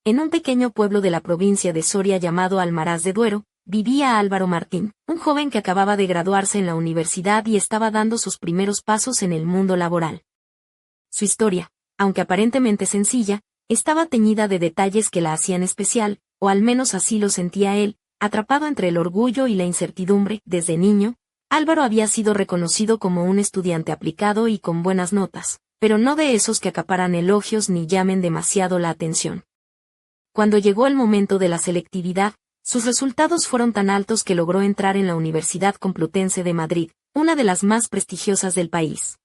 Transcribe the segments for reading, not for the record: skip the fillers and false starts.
En un pequeño pueblo de la provincia de Soria llamado Almaraz de Duero, vivía Álvaro Martín, un joven que acababa de graduarse en la universidad y estaba dando sus primeros pasos en el mundo laboral. Su historia, aunque aparentemente sencilla, estaba teñida de detalles que la hacían especial, o al menos así lo sentía él, atrapado entre el orgullo y la incertidumbre. Desde niño, Álvaro había sido reconocido como un estudiante aplicado y con buenas notas, pero no de esos que acaparan elogios ni llamen demasiado la atención. Cuando llegó el momento de la selectividad, sus resultados fueron tan altos que logró entrar en la Universidad Complutense de Madrid, una de las más prestigiosas del país.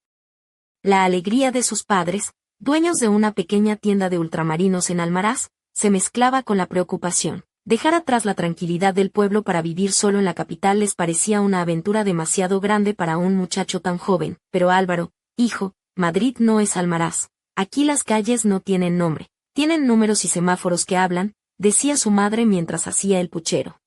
La alegría de sus padres, dueños de una pequeña tienda de ultramarinos en Almaraz, se mezclaba con la preocupación. Dejar atrás la tranquilidad del pueblo para vivir solo en la capital les parecía una aventura demasiado grande para un muchacho tan joven. Pero Álvaro, hijo, Madrid no es Almaraz. Aquí las calles no tienen nombre. Tienen números y semáforos que hablan, decía su madre mientras hacía el puchero.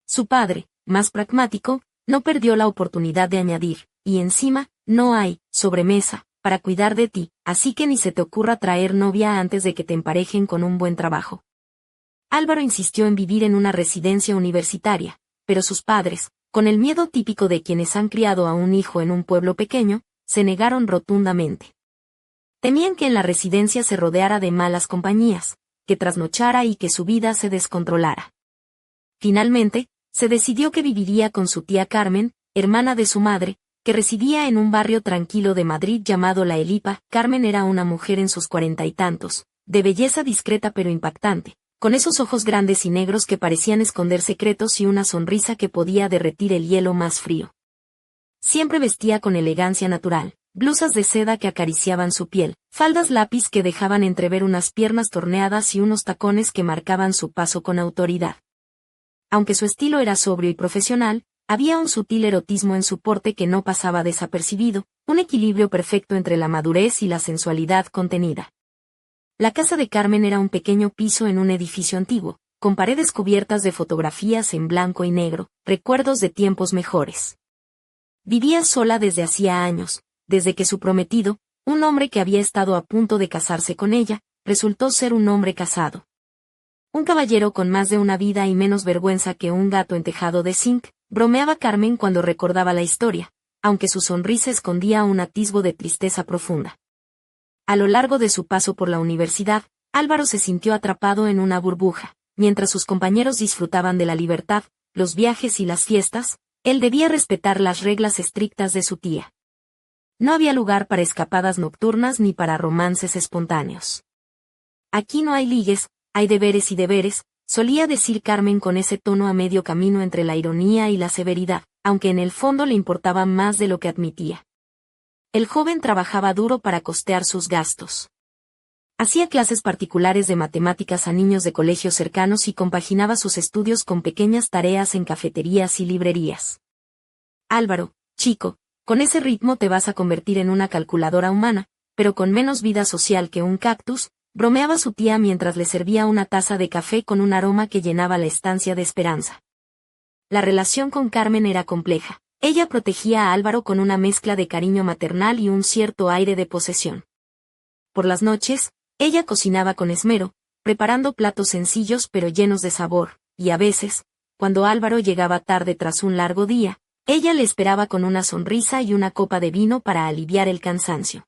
Su padre, más pragmático, no perdió la oportunidad de añadir, y encima, no hay sobremesa para cuidar de ti, así que ni se te ocurra traer novia antes de que te emparejen con un buen trabajo. Álvaro insistió en vivir en una residencia universitaria, pero sus padres, con el miedo típico de quienes han criado a un hijo en un pueblo pequeño, se negaron rotundamente. Temían que en la residencia se rodeara de malas compañías, que trasnochara y que su vida se descontrolara. Finalmente, se decidió que viviría con su tía Carmen, hermana de su madre, que residía en un barrio tranquilo de Madrid llamado La Elipa. Carmen era una mujer en sus 40 y tantos, de belleza discreta pero impactante, con esos ojos grandes y negros que parecían esconder secretos y una sonrisa que podía derretir el hielo más frío. Siempre vestía con elegancia natural, blusas de seda que acariciaban su piel, faldas lápiz que dejaban entrever unas piernas torneadas y unos tacones que marcaban su paso con autoridad. Aunque su estilo era sobrio y profesional, había un sutil erotismo en su porte que no pasaba desapercibido, un equilibrio perfecto entre la madurez y la sensualidad contenida. La casa de Carmen era un pequeño piso en un edificio antiguo, con paredes cubiertas de fotografías en blanco y negro, recuerdos de tiempos mejores. Vivía sola desde hacía años, desde que su prometido, un hombre que había estado a punto de casarse con ella, resultó ser un hombre casado. Un caballero con más de una vida y menos vergüenza que un gato en tejado de zinc, bromeaba Carmen cuando recordaba la historia, aunque su sonrisa escondía un atisbo de tristeza profunda. A lo largo de su paso por la universidad, Álvaro se sintió atrapado en una burbuja. Mientras sus compañeros disfrutaban de la libertad, los viajes y las fiestas, él debía respetar las reglas estrictas de su tía. No había lugar para escapadas nocturnas ni para romances espontáneos. Aquí no hay ligues, hay deberes y deberes, solía decir Carmen con ese tono a medio camino entre la ironía y la severidad, aunque en el fondo le importaba más de lo que admitía. El joven trabajaba duro para costear sus gastos. Hacía clases particulares de matemáticas a niños de colegios cercanos y compaginaba sus estudios con pequeñas tareas en cafeterías y librerías. Álvaro, chico, con ese ritmo te vas a convertir en una calculadora humana, pero con menos vida social que un cactus, bromeaba su tía mientras le servía una taza de café con un aroma que llenaba la estancia de esperanza. La relación con Carmen era compleja. Ella protegía a Álvaro con una mezcla de cariño maternal y un cierto aire de posesión. Por las noches, ella cocinaba con esmero, preparando platos sencillos pero llenos de sabor, y a veces, cuando Álvaro llegaba tarde tras un largo día, ella le esperaba con una sonrisa y una copa de vino para aliviar el cansancio.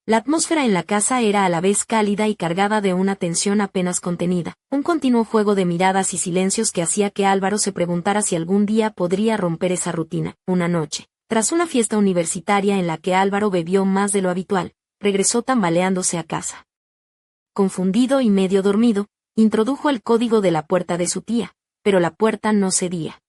La atmósfera en la casa era a la vez cálida y cargada de una tensión apenas contenida, un continuo juego de miradas y silencios que hacía que Álvaro se preguntara si algún día podría romper esa rutina. Una noche, tras una fiesta universitaria en la que Álvaro bebió más de lo habitual, regresó tambaleándose a casa. Confundido y medio dormido, introdujo el código de la puerta de su tía, pero la puerta no cedía.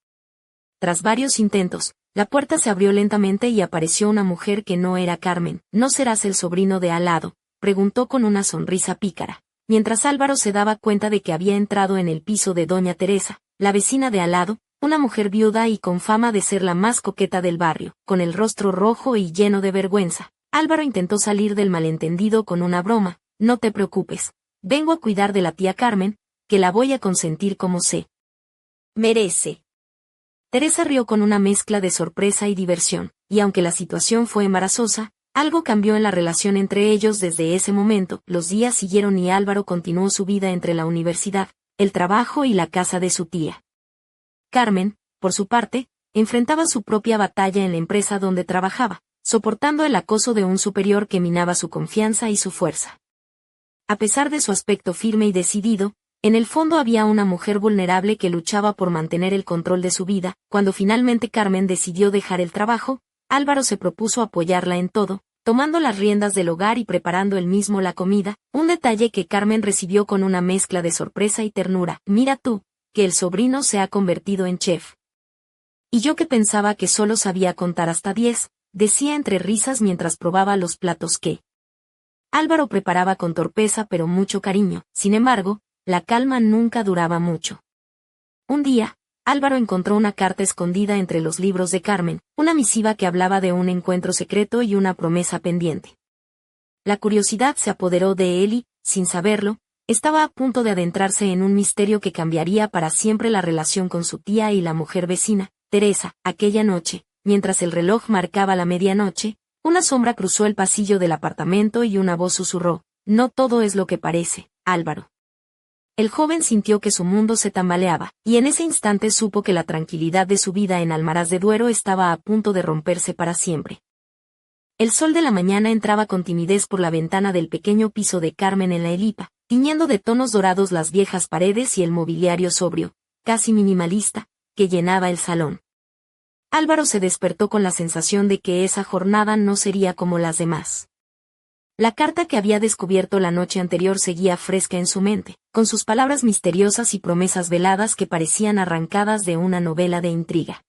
Tras varios intentos, la puerta se abrió lentamente y apareció una mujer que no era Carmen. ¿No serás el sobrino de al lado?, preguntó con una sonrisa pícara, mientras Álvaro se daba cuenta de que había entrado en el piso de doña Teresa, la vecina de al lado, una mujer viuda y con fama de ser la más coqueta del barrio. Con el rostro rojo y lleno de vergüenza, Álvaro intentó salir del malentendido con una broma. No te preocupes, vengo a cuidar de la tía Carmen, que la voy a consentir como se merece. Teresa rió con una mezcla de sorpresa y diversión, y aunque la situación fue embarazosa, Algo cambió en la relación entre ellos desde ese momento. Los días siguieron y Álvaro continuó su vida entre la universidad, el trabajo y la casa de su tía. Carmen, por su parte, enfrentaba su propia batalla en la empresa donde trabajaba, soportando el acoso de un superior que minaba su confianza y su fuerza. A pesar de su aspecto firme y decidido, en el fondo había una mujer vulnerable que luchaba por mantener el control de su vida. Cuando finalmente Carmen decidió dejar el trabajo, Álvaro se propuso apoyarla en todo, tomando las riendas del hogar y preparando él mismo la comida, un detalle que Carmen recibió con una mezcla de sorpresa y ternura. Mira tú, que el sobrino se ha convertido en chef. Y yo que pensaba que solo sabía contar hasta 10, decía entre risas mientras probaba los platos que Álvaro preparaba con torpeza pero mucho cariño. Sin embargo, la calma nunca duraba mucho. Un día, Álvaro encontró una carta escondida entre los libros de Carmen, una misiva que hablaba de un encuentro secreto y una promesa pendiente. La curiosidad se apoderó de él y, sin saberlo, estaba a punto de adentrarse en un misterio que cambiaría para siempre la relación con su tía y la mujer vecina, Teresa. Aquella noche, mientras el reloj marcaba la medianoche, una sombra cruzó el pasillo del apartamento y una voz susurró: no todo es lo que parece, Álvaro. El joven sintió que su mundo se tambaleaba, y en ese instante supo que la tranquilidad de su vida en Almaraz de Duero estaba a punto de romperse para siempre. El sol de la mañana entraba con timidez por la ventana del pequeño piso de Carmen en la Elipa, tiñendo de tonos dorados las viejas paredes y el mobiliario sobrio, casi minimalista, que llenaba el salón. Álvaro se despertó con la sensación de que esa jornada no sería como las demás. La carta que había descubierto la noche anterior seguía fresca en su mente, con sus palabras misteriosas y promesas veladas que parecían arrancadas de una novela de intriga.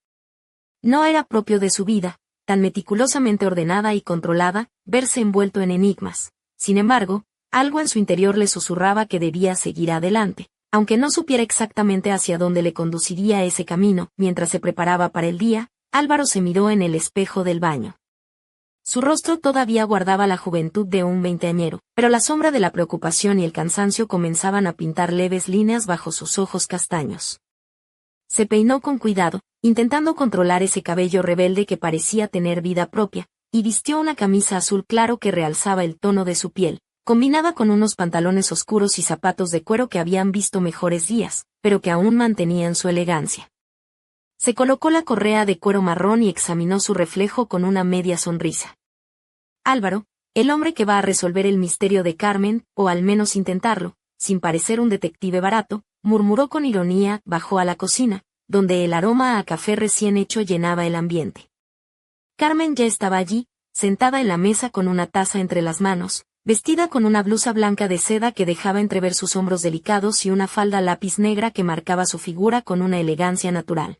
No era propio de su vida, tan meticulosamente ordenada y controlada, verse envuelto en enigmas. Sin embargo, algo en su interior le susurraba que debía seguir adelante, aunque no supiera exactamente hacia dónde le conduciría ese camino. Mientras se preparaba para el día, Álvaro se miró en el espejo del baño. Su rostro todavía guardaba la juventud de un veinteañero, pero la sombra de la preocupación y el cansancio comenzaban a pintar leves líneas bajo sus ojos castaños. Se peinó con cuidado, intentando controlar ese cabello rebelde que parecía tener vida propia, y vistió una camisa azul claro que realzaba el tono de su piel, combinada con unos pantalones oscuros y zapatos de cuero que habían visto mejores días, pero que aún mantenían su elegancia. Se colocó la correa de cuero marrón y examinó su reflejo con una media sonrisa. Álvaro, el hombre que va a resolver el misterio de Carmen, o al menos intentarlo, sin parecer un detective barato, murmuró con ironía. Bajó a la cocina, donde el aroma a café recién hecho llenaba el ambiente. Carmen ya estaba allí, sentada en la mesa con una taza entre las manos, vestida con una blusa blanca de seda que dejaba entrever sus hombros delicados y una falda lápiz negra que marcaba su figura con una elegancia natural.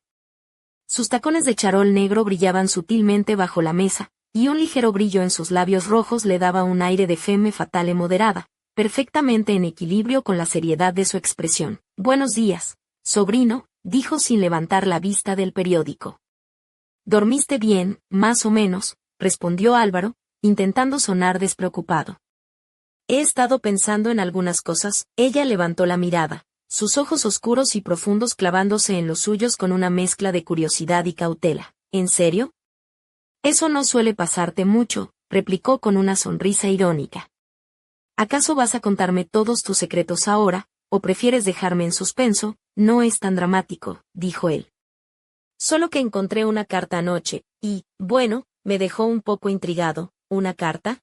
Sus tacones de charol negro brillaban sutilmente bajo la mesa, y un ligero brillo en sus labios rojos le daba un aire de femme fatale moderada, perfectamente en equilibrio con la seriedad de su expresión. Buenos días, sobrino, dijo sin levantar la vista del periódico. ¿Dormiste bien, más o menos?, respondió Álvaro, intentando sonar despreocupado. He estado pensando en algunas cosas. Ella levantó la mirada, sus ojos oscuros y profundos clavándose en los suyos con una mezcla de curiosidad y cautela. ¿En serio? Eso no suele pasarte mucho, replicó con una sonrisa irónica. ¿Acaso vas a contarme todos tus secretos ahora, o prefieres dejarme en suspenso? No es tan dramático, dijo él. Solo que encontré una carta anoche, y, bueno, me dejó un poco intrigado. ¿Una carta?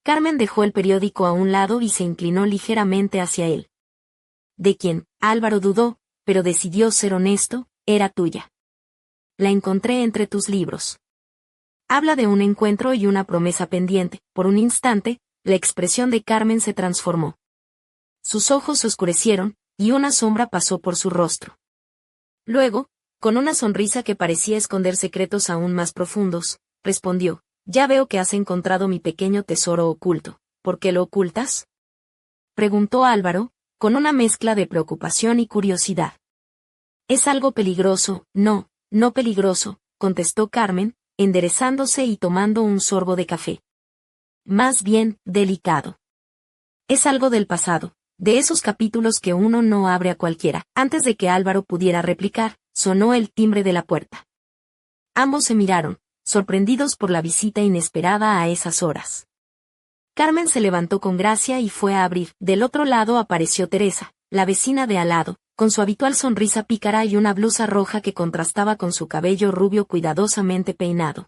Carmen dejó el periódico a un lado y se inclinó ligeramente hacia él. ¿De quién? Álvaro dudó, pero decidió ser honesto. Era tuya. La encontré entre tus libros. Habla de un encuentro y una promesa pendiente. Por un instante, la expresión de Carmen se transformó. Sus ojos se oscurecieron, y una sombra pasó por su rostro. Luego, con una sonrisa que parecía esconder secretos aún más profundos, respondió: ya veo que has encontrado mi pequeño tesoro oculto. ¿Por qué lo ocultas?, preguntó Álvaro, con una mezcla de preocupación y curiosidad. Es algo peligroso. No, no peligroso, contestó Carmen, enderezándose y tomando un sorbo de café. Más bien, delicado. Es algo del pasado, de esos capítulos que uno no abre a cualquiera. Antes de que Álvaro pudiera replicar, sonó el timbre de la puerta. Ambos se miraron, sorprendidos por la visita inesperada a esas horas. Carmen se levantó con gracia y fue a abrir. Del otro lado apareció Teresa, la vecina de al lado, con su habitual sonrisa pícara y una blusa roja que contrastaba con su cabello rubio cuidadosamente peinado.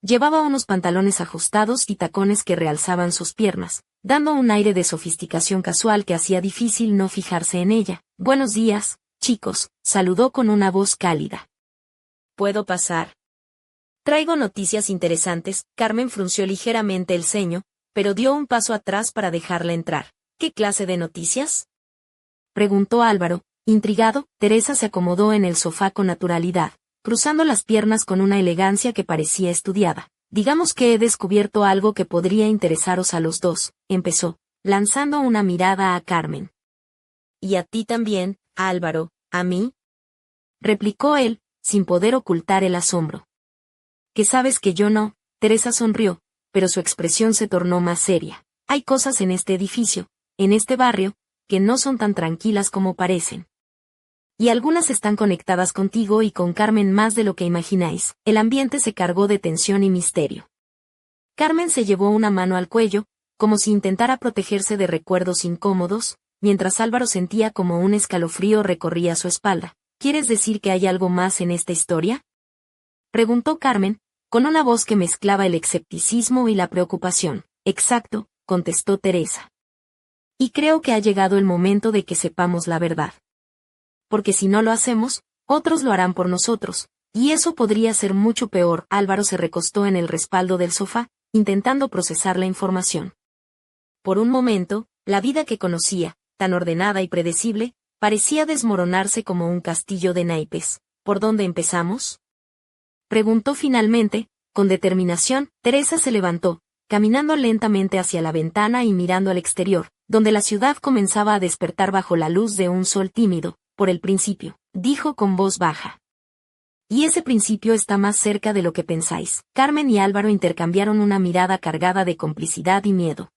Llevaba unos pantalones ajustados y tacones que realzaban sus piernas, dando un aire de sofisticación casual que hacía difícil no fijarse en ella. «Buenos días, chicos», saludó con una voz cálida. «¿Puedo pasar?» «Traigo noticias interesantes». Carmen frunció ligeramente el ceño, pero dio un paso atrás para dejarla entrar. «¿Qué clase de noticias?», preguntó Álvaro, intrigado. Teresa se acomodó en el sofá con naturalidad, cruzando las piernas con una elegancia que parecía estudiada. «Digamos que he descubierto algo que podría interesaros a los dos», empezó, lanzando una mirada a Carmen. «¿Y a ti también, Álvaro, a mí?», replicó él, sin poder ocultar el asombro. «¿Qué sabes que yo no?». Teresa sonrió, pero su expresión se tornó más seria. «Hay cosas en este edificio, en este barrio, que no son tan tranquilas como parecen. Y algunas están conectadas contigo y con Carmen más de lo que imagináis». El ambiente se cargó de tensión y misterio. Carmen se llevó una mano al cuello, como si intentara protegerse de recuerdos incómodos, mientras Álvaro sentía como un escalofrío recorría su espalda. «¿Quieres decir que hay algo más en esta historia?», preguntó Carmen, con una voz que mezclaba el escepticismo y la preocupación. «Exacto», contestó Teresa. «Y creo que ha llegado el momento de que sepamos la verdad. Porque si no lo hacemos, otros lo harán por nosotros, y eso podría ser mucho peor». Álvaro se recostó en el respaldo del sofá, intentando procesar la información. Por un momento, la vida que conocía, tan ordenada y predecible, parecía desmoronarse como un castillo de naipes. «¿Por dónde empezamos?», preguntó finalmente, con determinación. Teresa se levantó, caminando lentamente hacia la ventana y mirando al exterior, donde la ciudad comenzaba a despertar bajo la luz de un sol tímido. «Por el principio», dijo con voz baja. «Y ese principio está más cerca de lo que pensáis». Carmen y Álvaro intercambiaron una mirada cargada de complicidad y miedo.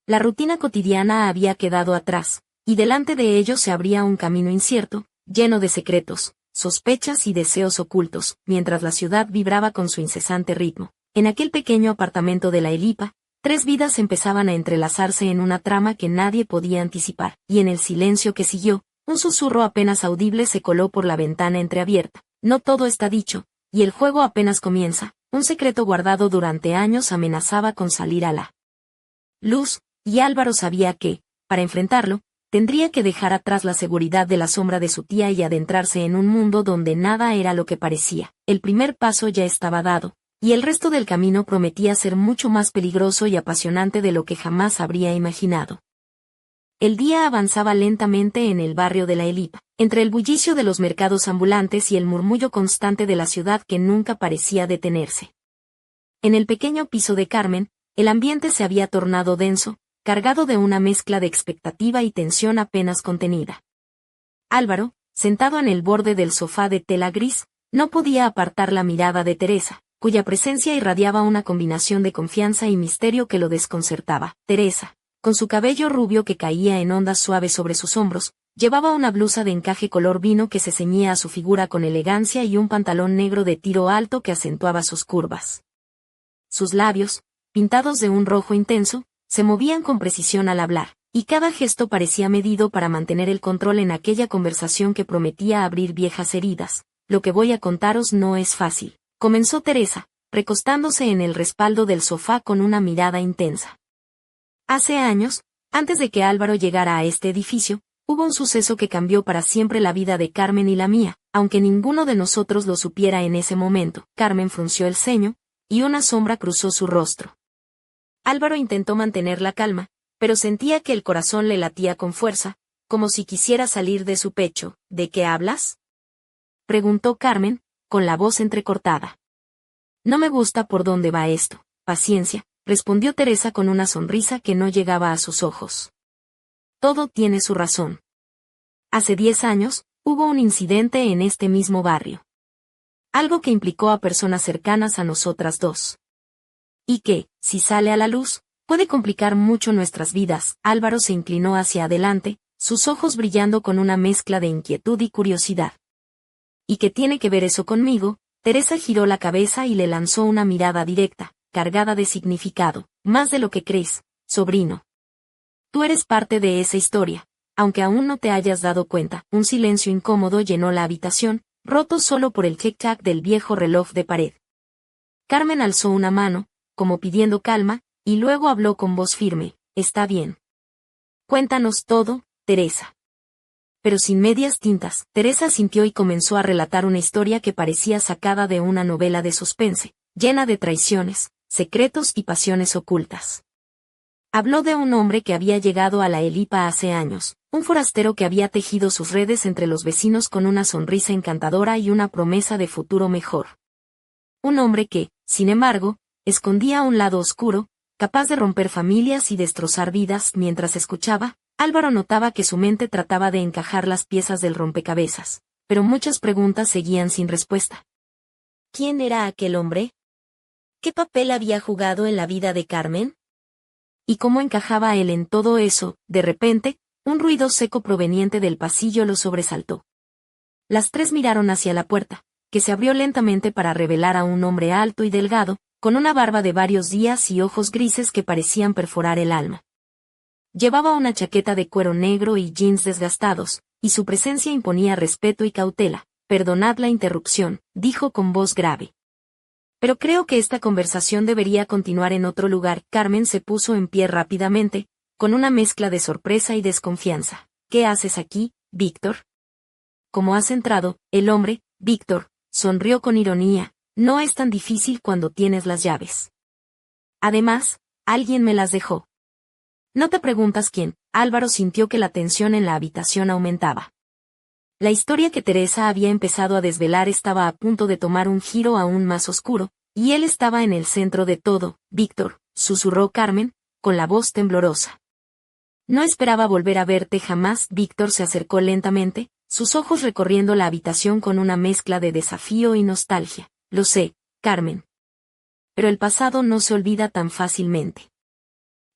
La rutina cotidiana había quedado atrás, y delante de ellos se abría un camino incierto, lleno de secretos, sospechas y deseos ocultos, mientras la ciudad vibraba con su incesante ritmo. En aquel pequeño apartamento de la Elipa, 3 vidas empezaban a entrelazarse en una trama que nadie podía anticipar, y en el silencio que siguió, un susurro apenas audible se coló por la ventana entreabierta. «No todo está dicho, y el juego apenas comienza». Un secreto guardado durante años amenazaba con salir a la luz, y Álvaro sabía que, para enfrentarlo, tendría que dejar atrás la seguridad de la sombra de su tía y adentrarse en un mundo donde nada era lo que parecía. El primer paso ya estaba dado, y el resto del camino prometía ser mucho más peligroso y apasionante de lo que jamás habría imaginado. El día avanzaba lentamente en el barrio de la Elipa, entre el bullicio de los mercados ambulantes y el murmullo constante de la ciudad que nunca parecía detenerse. En el pequeño piso de Carmen, el ambiente se había tornado denso, cargado de una mezcla de expectativa y tensión apenas contenida. Álvaro, sentado en el borde del sofá de tela gris, no podía apartar la mirada de Teresa, cuya presencia irradiaba una combinación de confianza y misterio que lo desconcertaba. Teresa, con su cabello rubio que caía en ondas suaves sobre sus hombros, llevaba una blusa de encaje color vino que se ceñía a su figura con elegancia y un pantalón negro de tiro alto que acentuaba sus curvas. Sus labios, pintados de un rojo intenso, se movían con precisión al hablar, y cada gesto parecía medido para mantener el control en aquella conversación que prometía abrir viejas heridas. «Lo que voy a contaros no es fácil», comenzó Teresa, recostándose en el respaldo del sofá con una mirada intensa. «Hace años, antes de que Álvaro llegara a este edificio, hubo un suceso que cambió para siempre la vida de Carmen y la mía, aunque ninguno de nosotros lo supiera en ese momento». Carmen frunció el ceño, y una sombra cruzó su rostro. Álvaro intentó mantener la calma, pero sentía que el corazón le latía con fuerza, como si quisiera salir de su pecho. «¿De qué hablas?», preguntó Carmen, con la voz entrecortada. «No me gusta por dónde va esto». «Paciencia», respondió Teresa con una sonrisa que no llegaba a sus ojos. «Todo tiene su razón. Hace 10 años, hubo un incidente en este mismo barrio. Algo que implicó a personas cercanas a nosotras dos. Y que, si sale a la luz, puede complicar mucho nuestras vidas». Álvaro se inclinó hacia adelante, sus ojos brillando con una mezcla de inquietud y curiosidad. «¿Y qué tiene que ver eso conmigo?». Teresa giró la cabeza y le lanzó una mirada directa, cargada de significado. Más de lo que crees, sobrino. Tú eres parte de esa historia, aunque aún no te hayas dado cuenta. Un silencio incómodo llenó la habitación, roto solo por el tic-tac del viejo reloj de pared. Carmen alzó una mano, como pidiendo calma, y luego habló con voz firme. Está bien. Cuéntanos todo, Teresa. Pero sin medias tintas. Teresa asintió y comenzó a relatar una historia que parecía sacada de una novela de suspense, llena de traiciones, secretos y pasiones ocultas. Habló de un hombre que había llegado a la Elipa hace años, un forastero que había tejido sus redes entre los vecinos con una sonrisa encantadora y una promesa de futuro mejor. Un hombre que, sin embargo, escondía un lado oscuro, capaz de romper familias y destrozar vidas. Mientras escuchaba, Álvaro notaba que su mente trataba de encajar las piezas del rompecabezas, pero muchas preguntas seguían sin respuesta. ¿Quién era aquel hombre? ¿Qué papel había jugado en la vida de Carmen? ¿Y cómo encajaba él en todo eso? De repente, un ruido seco proveniente del pasillo los sobresaltó. Las tres miraron hacia la puerta, que se abrió lentamente para revelar a un hombre alto y delgado, con una barba de varios días y ojos grises que parecían perforar el alma. Llevaba una chaqueta de cuero negro y jeans desgastados, y su presencia imponía respeto y cautela. Perdonad la interrupción, dijo con voz grave. Pero creo que esta conversación debería continuar en otro lugar. Carmen se puso en pie rápidamente, con una mezcla de sorpresa y desconfianza. ¿Qué haces aquí, Víctor? ¿Cómo has entrado? El hombre, Víctor, sonrió con ironía. No es tan difícil cuando tienes las llaves. Además, alguien me las dejó. No te preguntas quién. Álvaro sintió que la tensión en la habitación aumentaba. La historia que Teresa había empezado a desvelar estaba a punto de tomar un giro aún más oscuro, y él estaba en el centro de todo. Víctor, susurró Carmen, con la voz temblorosa. No esperaba volver a verte jamás. Víctor se acercó lentamente, sus ojos recorriendo la habitación con una mezcla de desafío y nostalgia. Lo sé, Carmen. Pero el pasado no se olvida tan fácilmente.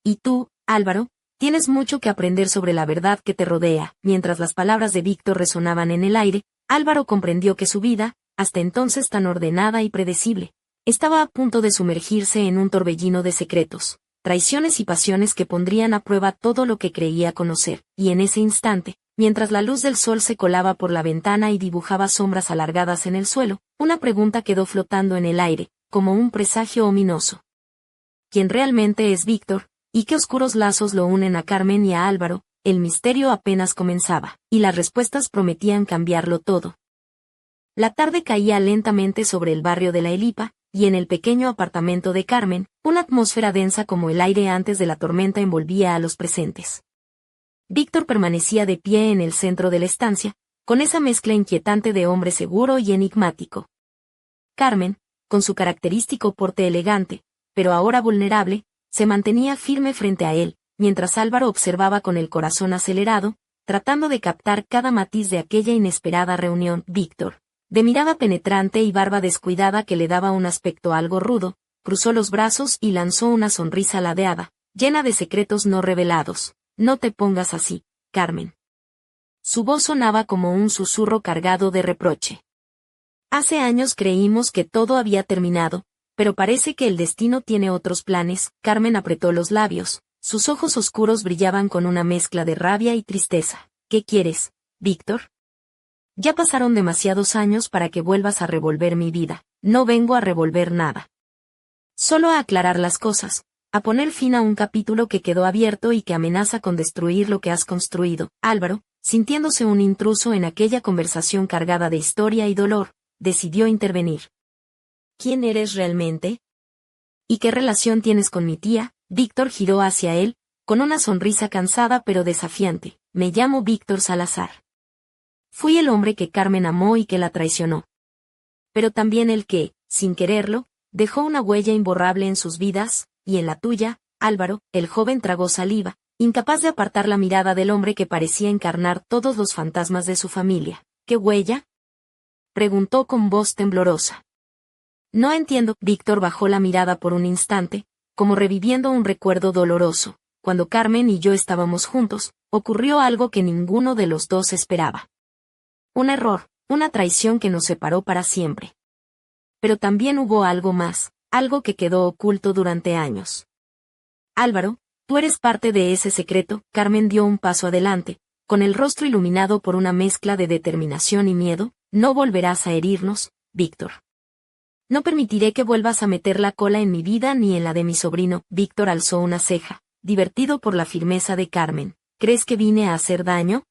Y tú, Álvaro, tienes mucho que aprender sobre la verdad que te rodea. Mientras las palabras de Víctor resonaban en el aire, Álvaro comprendió que su vida, hasta entonces tan ordenada y predecible, estaba a punto de sumergirse en un torbellino de secretos, traiciones y pasiones que pondrían a prueba todo lo que creía conocer. Y en ese instante, mientras la luz del sol se colaba por la ventana y dibujaba sombras alargadas en el suelo, una pregunta quedó flotando en el aire, como un presagio ominoso. ¿Quién realmente es Víctor? ¿Y qué oscuros lazos lo unen a Carmen y a Álvaro? El misterio apenas comenzaba, y las respuestas prometían cambiarlo todo. La tarde caía lentamente sobre el barrio de la Elipa, y en el pequeño apartamento de Carmen, una atmósfera densa como el aire antes de la tormenta envolvía a los presentes. Víctor permanecía de pie en el centro de la estancia, con esa mezcla inquietante de hombre seguro y enigmático. Carmen, con su característico porte elegante, pero ahora vulnerable, se mantenía firme frente a él, mientras Álvaro observaba con el corazón acelerado, tratando de captar cada matiz de aquella inesperada reunión. Víctor, de mirada penetrante y barba descuidada que le daba un aspecto algo rudo, cruzó los brazos y lanzó una sonrisa ladeada, llena de secretos no revelados. No te pongas así, Carmen. Su voz sonaba como un susurro cargado de reproche. Hace años creímos que todo había terminado, pero parece que el destino tiene otros planes. Carmen apretó los labios, sus ojos oscuros brillaban con una mezcla de rabia y tristeza. ¿Qué quieres, Víctor? Ya pasaron demasiados años para que vuelvas a revolver mi vida. No vengo a revolver nada. Solo a aclarar las cosas, a poner fin a un capítulo que quedó abierto y que amenaza con destruir lo que has construido. Álvaro, sintiéndose un intruso en aquella conversación cargada de historia y dolor, decidió intervenir. ¿Quién eres realmente? ¿Y qué relación tienes con mi tía? Víctor giró hacia él, con una sonrisa cansada pero desafiante. Me llamo Víctor Salazar. Fui el hombre que Carmen amó y que la traicionó. Pero también el que, sin quererlo, dejó una huella imborrable en sus vidas, y en la tuya, Álvaro. El joven tragó saliva, incapaz de apartar la mirada del hombre que parecía encarnar todos los fantasmas de su familia. ¿Qué huella? Preguntó con voz temblorosa. No entiendo. Víctor bajó la mirada por un instante, como reviviendo un recuerdo doloroso. Cuando Carmen y yo estábamos juntos, ocurrió algo que ninguno de los dos esperaba. Un error, una traición que nos separó para siempre. Pero también hubo algo más, algo que quedó oculto durante años. Álvaro, tú eres parte de ese secreto. Carmen dio un paso adelante, con el rostro iluminado por una mezcla de determinación y miedo. No volverás a herirnos, Víctor. No permitiré que vuelvas a meter la cola en mi vida ni en la de mi sobrino. Víctor alzó una ceja, divertido por la firmeza de Carmen. ¿Crees que vine a hacer daño?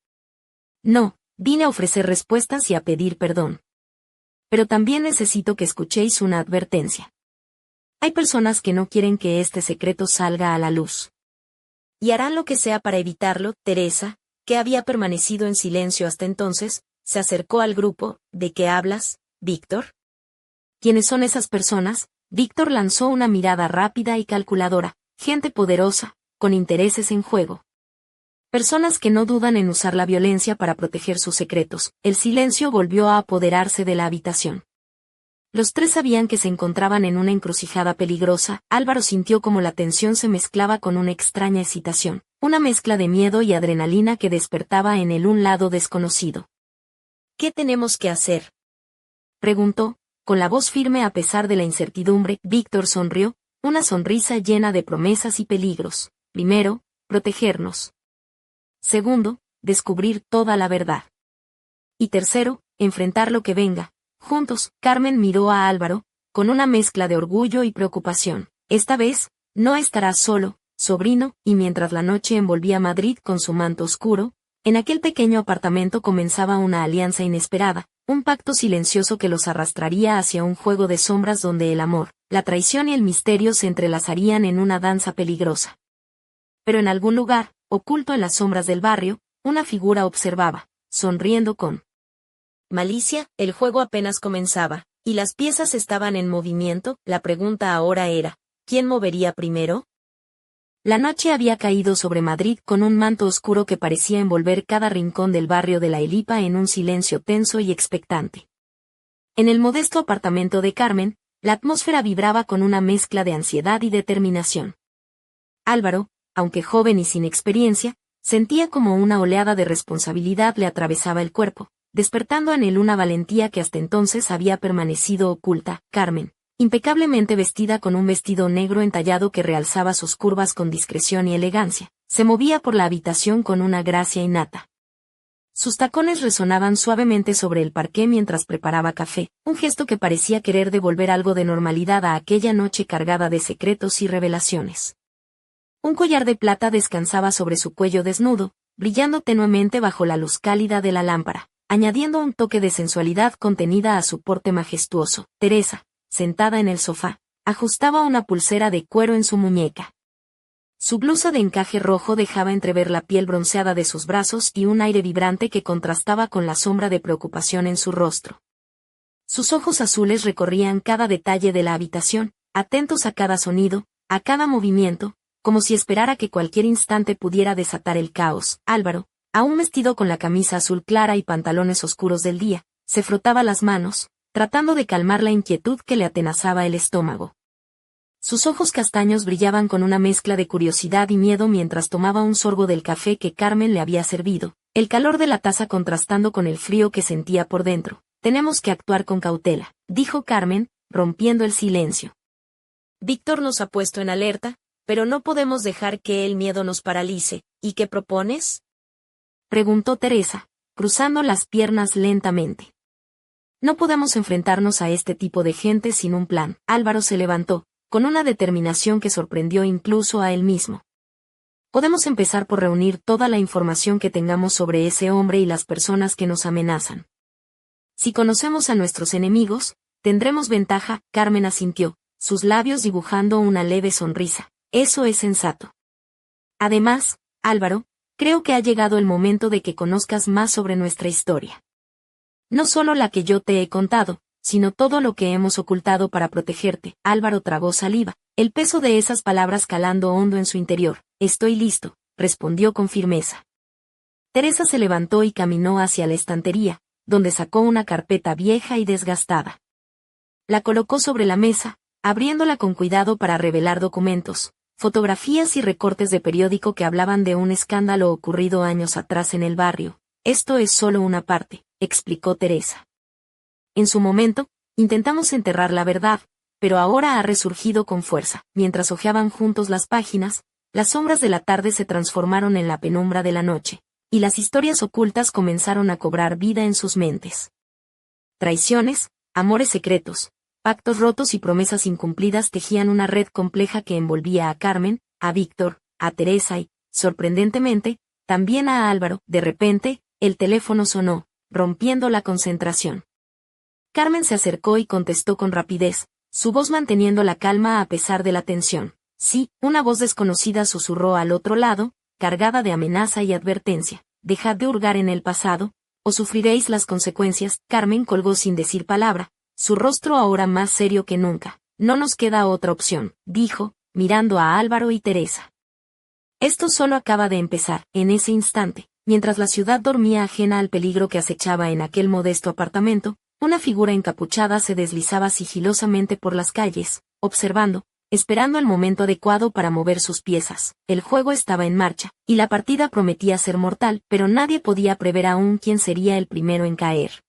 No, vine a ofrecer respuestas y a pedir perdón. Pero también necesito que escuchéis una advertencia. Hay personas que no quieren que este secreto salga a la luz. Y harán lo que sea para evitarlo. Teresa, que había permanecido en silencio hasta entonces, se acercó al grupo. ¿De qué hablas, Víctor? ¿Quiénes son esas personas? Víctor lanzó una mirada rápida y calculadora. Gente poderosa, con intereses en juego. Personas que no dudan en usar la violencia para proteger sus secretos. El silencio volvió a apoderarse de la habitación. Los tres sabían que se encontraban en una encrucijada peligrosa. Álvaro sintió como la tensión se mezclaba con una extraña excitación, una mezcla de miedo y adrenalina que despertaba en él un lado desconocido. ¿Qué tenemos que hacer?, preguntó, con la voz firme a pesar de la incertidumbre. Víctor sonrió, una sonrisa llena de promesas y peligros. Primero, protegernos. Segundo, descubrir toda la verdad. Y tercero, enfrentar lo que venga. Juntos. Carmen miró a Álvaro, con una mezcla de orgullo y preocupación. Esta vez, no estarás solo, sobrino. Y mientras la noche envolvía Madrid con su manto oscuro, en aquel pequeño apartamento comenzaba una alianza inesperada, un pacto silencioso que los arrastraría hacia un juego de sombras donde el amor, la traición y el misterio se entrelazarían en una danza peligrosa. Pero en algún lugar, oculto en las sombras del barrio, una figura observaba, sonriendo con malicia. El juego apenas comenzaba, y las piezas estaban en movimiento. La pregunta ahora era, ¿quién movería primero? La noche había caído sobre Madrid con un manto oscuro que parecía envolver cada rincón del barrio de la Elipa en un silencio tenso y expectante. En el modesto apartamento de Carmen, la atmósfera vibraba con una mezcla de ansiedad y determinación. Álvaro, aunque joven y sin experiencia, sentía como una oleada de responsabilidad le atravesaba el cuerpo, despertando en él una valentía que hasta entonces había permanecido oculta. Carmen, impecablemente vestida con un vestido negro entallado que realzaba sus curvas con discreción y elegancia, se movía por la habitación con una gracia innata. Sus tacones resonaban suavemente sobre el parqué mientras preparaba café, un gesto que parecía querer devolver algo de normalidad a aquella noche cargada de secretos y revelaciones. Un collar de plata descansaba sobre su cuello desnudo, brillando tenuemente bajo la luz cálida de la lámpara, añadiendo un toque de sensualidad contenida a su porte majestuoso. Teresa, sentada en el sofá, ajustaba una pulsera de cuero en su muñeca. Su blusa de encaje rojo dejaba entrever la piel bronceada de sus brazos y un aire vibrante que contrastaba con la sombra de preocupación en su rostro. Sus ojos azules recorrían cada detalle de la habitación, atentos a cada sonido, a cada movimiento, como si esperara que cualquier instante pudiera desatar el caos. Álvaro, aún vestido con la camisa azul clara y pantalones oscuros del día, se frotaba las manos, tratando de calmar la inquietud que le atenazaba el estómago. Sus ojos castaños brillaban con una mezcla de curiosidad y miedo mientras tomaba un sorbo del café que Carmen le había servido, el calor de la taza contrastando con el frío que sentía por dentro. Tenemos que actuar con cautela, dijo Carmen, rompiendo el silencio. Víctor nos ha puesto en alerta, pero no podemos dejar que el miedo nos paralice. ¿Y qué propones?, preguntó Teresa, cruzando las piernas lentamente. No podemos enfrentarnos a este tipo de gente sin un plan. Álvaro se levantó, con una determinación que sorprendió incluso a él mismo. Podemos empezar por reunir toda la información que tengamos sobre ese hombre y las personas que nos amenazan. Si conocemos a nuestros enemigos, tendremos ventaja. Carmen asintió, sus labios dibujando una leve sonrisa. Eso es sensato. Además, Álvaro, creo que ha llegado el momento de que conozcas más sobre nuestra historia. No solo la que yo te he contado, sino todo lo que hemos ocultado para protegerte. Álvaro tragó saliva, el peso de esas palabras calando hondo en su interior. Estoy listo, respondió con firmeza. Teresa se levantó y caminó hacia la estantería, donde sacó una carpeta vieja y desgastada. La colocó sobre la mesa, abriéndola con cuidado para revelar documentos, fotografías y recortes de periódico que hablaban de un escándalo ocurrido años atrás en el barrio. Esto es solo una parte, explicó Teresa. En su momento, Intentamos enterrar la verdad, pero ahora ha resurgido con fuerza. Mientras hojeaban juntos las páginas, las sombras de la tarde se transformaron en la penumbra de la noche, y las historias ocultas comenzaron a cobrar vida en sus mentes. Traiciones, amores secretos, pactos rotos y promesas incumplidas tejían una red compleja que envolvía a Carmen, a Víctor, a Teresa y, sorprendentemente, también a Álvaro. De repente, el teléfono sonó, rompiendo la concentración. Carmen se acercó y contestó con rapidez, su voz manteniendo la calma a pesar de la tensión. Sí, una voz desconocida susurró al otro lado, cargada de amenaza y advertencia. Dejad de hurgar en el pasado, o sufriréis las consecuencias. Carmen colgó sin decir palabra, su rostro ahora más serio que nunca. No nos queda otra opción, dijo, mirando a Álvaro y Teresa. Esto solo acaba de empezar. En ese instante, mientras la ciudad dormía ajena al peligro que acechaba en aquel modesto apartamento, una figura encapuchada se deslizaba sigilosamente por las calles, observando, esperando el momento adecuado para mover sus piezas. El juego estaba en marcha, y la partida prometía ser mortal, pero nadie podía prever aún quién sería el primero en caer.